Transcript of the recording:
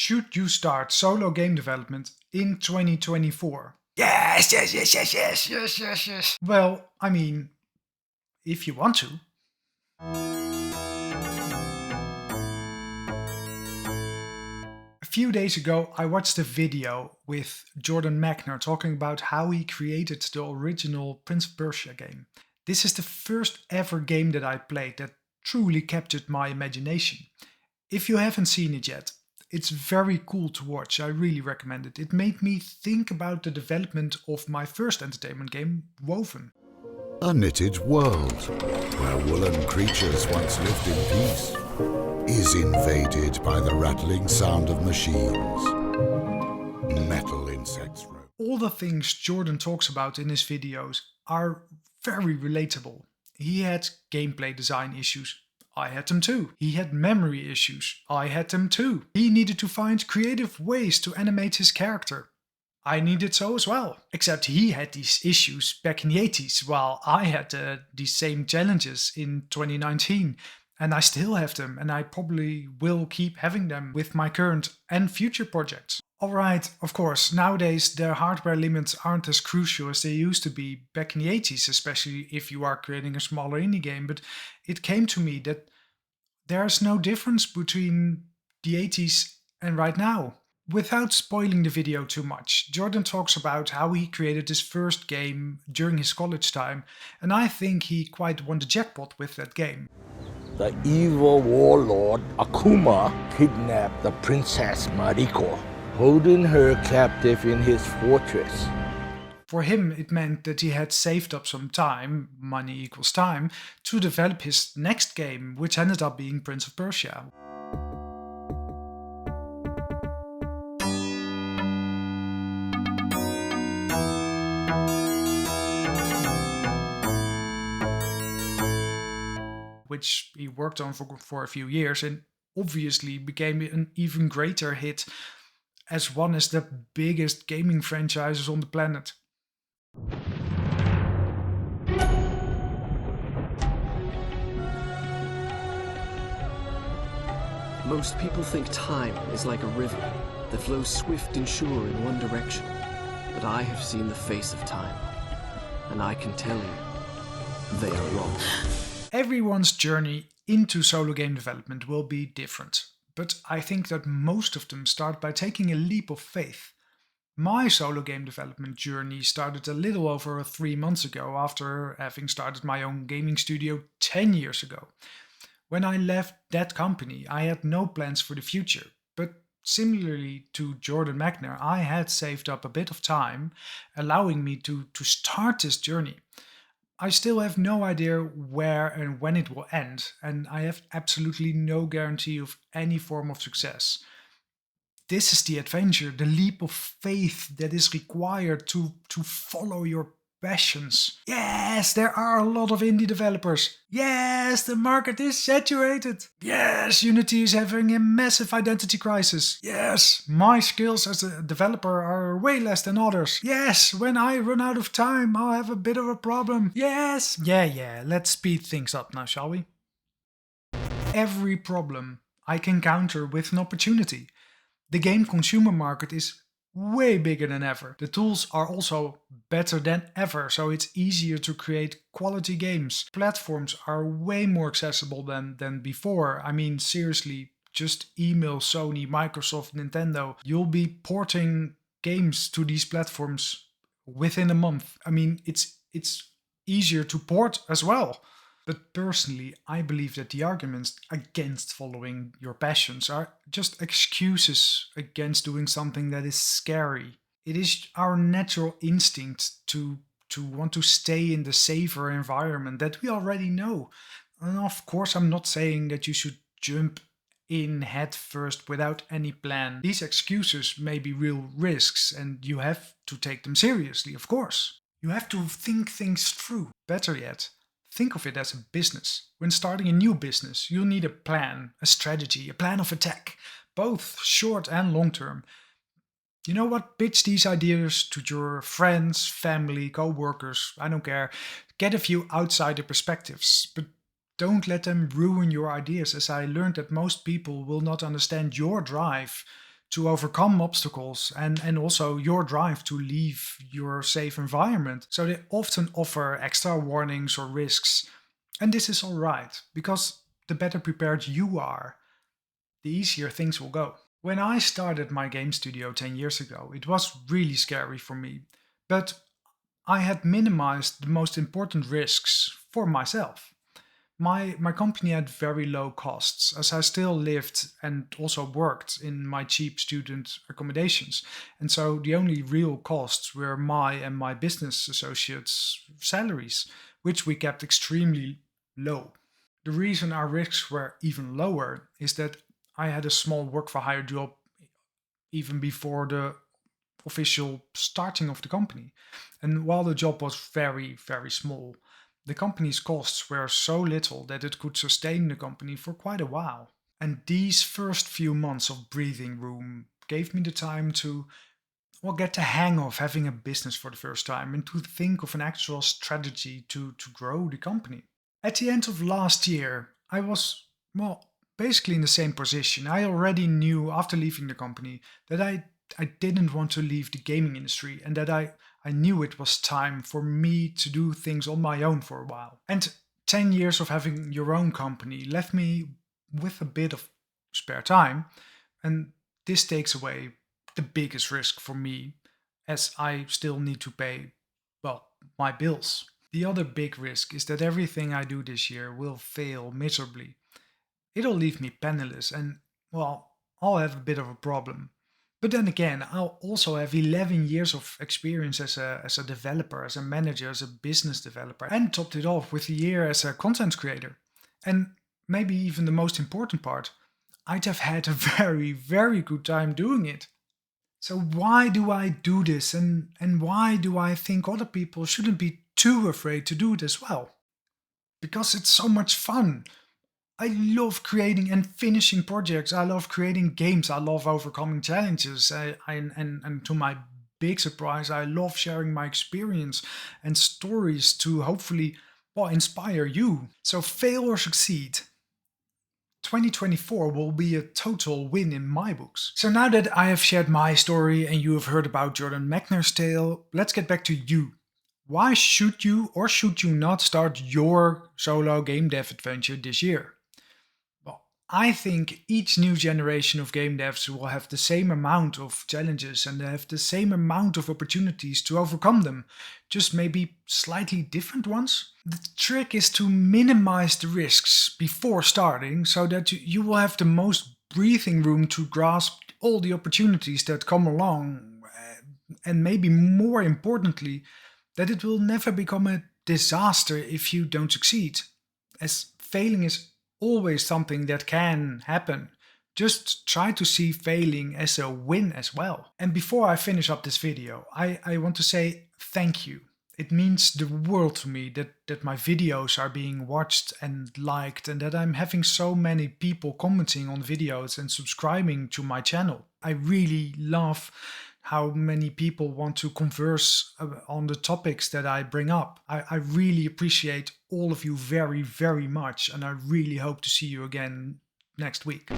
Should you start solo game development in 2024? Yes, yes, yes, yes, yes, yes, yes, yes. Well, I mean, if you want to. A few days ago, I watched a video with Jordan Mechner talking about how he created the original Prince of Persia game. This is the first ever game that I played that truly captured my imagination. If you haven't seen it yet, it's very cool to watch. I really recommend it. It made me think about the development of my first entertainment game, Woven. A knitted world where woolen creatures once lived in peace is invaded by the rattling sound of machines. Metal insects roam. All the things Jordan talks about in his videos are very relatable. He had gameplay design issues. I had them too. He had memory issues. I had them too. He needed to find creative ways to animate his character. I needed so as well. Except he had these issues back in the 80s, while I had these same challenges in 2019. And I still have them, and I probably will keep having them with my current and future projects. Alright, of course, nowadays the hardware limits aren't as crucial as they used to be back in the 80s, especially if you are creating a smaller indie game, but it came to me that there's no difference between the 80s and right now. Without spoiling the video too much, Jordan talks about how he created his first game during his college time, and I think he quite won the jackpot with that game. The evil warlord Akuma kidnapped the princess Mariko, holding her captive in his fortress. For him, it meant that he had saved up some time, money equals time, to develop his next game, which ended up being Prince of Persia. Which he worked on for a few years and obviously became an even greater hit as one of the biggest gaming franchises on the planet. Most people think time is like a river that flows swift and sure in one direction. But I have seen the face of time, and I can tell you, they are wrong. Everyone's journey into solo game development will be different, but I think that most of them start by taking a leap of faith. My solo game development journey started a little over 3 months ago after having started my own gaming studio 10 years ago. When I left that company, I had no plans for the future, but similarly to Jordan Mechner, I had saved up a bit of time, allowing me to start this journey. I still have no idea where and when it will end, and I have absolutely no guarantee of any form of success. This is the adventure, the leap of faith that is required to follow your passions. Yes, there are a lot of indie developers. Yes, the market is saturated. Yes, Unity is having a massive identity crisis. Yes, my skills as a developer are way less than others. Yes, when I run out of time, I'll have a bit of a problem. Yes. Yeah, let's speed things up now, shall we? Every problem I can counter with an opportunity. The game consumer market is way bigger than ever. The tools are also better than ever, so it's easier to create quality games. Platforms are way more accessible than before. I mean, seriously, just email Sony, Microsoft, Nintendo. You'll be porting games to these platforms within a month. I mean, it's easier to port as well. But personally, I believe that the arguments against following your passions are just excuses against doing something that is scary. It is our natural instinct to want to stay in the safer environment that we already know. And of course, I'm not saying that you should jump in head first without any plan. These excuses may be real risks, and you have to take them seriously, of course. You have to think things through. Better yet, think of it as a business. When starting a new business, you'll need a plan, a strategy, a plan of attack, both short and long term. You know what? Pitch these ideas to your friends, family, co-workers, I don't care. Get a few outsider perspectives, but don't let them ruin your ideas, as I learned that most people will not understand your drive to overcome obstacles and also your drive to leave your safe environment. So they often offer extra warnings or risks. And this is all right, because the better prepared you are, the easier things will go. When I started my game studio 10 years ago, it was really scary for me, but I had minimized the most important risks for myself. My company had very low costs, as I still lived and also worked in my cheap student accommodations. And so the only real costs were my and my business associates' salaries, which we kept extremely low. The reason our risks were even lower is that I had a small work for hire job even before the official starting of the company. And while the job was very, very small, the company's costs were so little that it could sustain the company for quite a while. And these first few months of breathing room gave me the time to get the hang of having a business for the first time and to think of an actual strategy to grow the company. At the end of last year, I was, basically in the same position. I already knew after leaving the company that I didn't want to leave the gaming industry and that I knew it was time for me to do things on my own for a while. And 10 years of having your own company left me with a bit of spare time. And this takes away the biggest risk for me, as I still need to pay, my bills. The other big risk is that everything I do this year will fail miserably. It'll leave me penniless and, I'll have a bit of a problem. But then again, I'll also have 11 years of experience as a developer, as a manager, as a business developer, and topped it off with a year as a content creator. And maybe even the most important part, I'd have had a very, very good time doing it. So why do I do this, and why do I think other people shouldn't be too afraid to do it as well? Because it's so much fun. I love creating and finishing projects. I love creating games. I love overcoming challenges. And to my big surprise, I love sharing my experience and stories to hopefully, inspire you. So fail or succeed. 2024 will be a total win in my books. So now that I have shared my story and you have heard about Jordan Mechner's tale, let's get back to you. Why should you or should you not start your solo game dev adventure this year? Well, I think each new generation of game devs will have the same amount of challenges and have the same amount of opportunities to overcome them, just maybe slightly different ones. The trick is to minimize the risks before starting so that you will have the most breathing room to grasp all the opportunities that come along, and maybe more importantly, that it will never become a disaster if you don't succeed, as failing is always something that can happen. Just try to see failing as a win as well. And before I finish up this video, I want to say thank you. It means the world to me that my videos are being watched and liked, and that I'm having so many people commenting on videos and subscribing to my channel. I really love how many people want to converse on the topics that I bring up. I really appreciate all of you very, very much, and I really hope to see you again next week.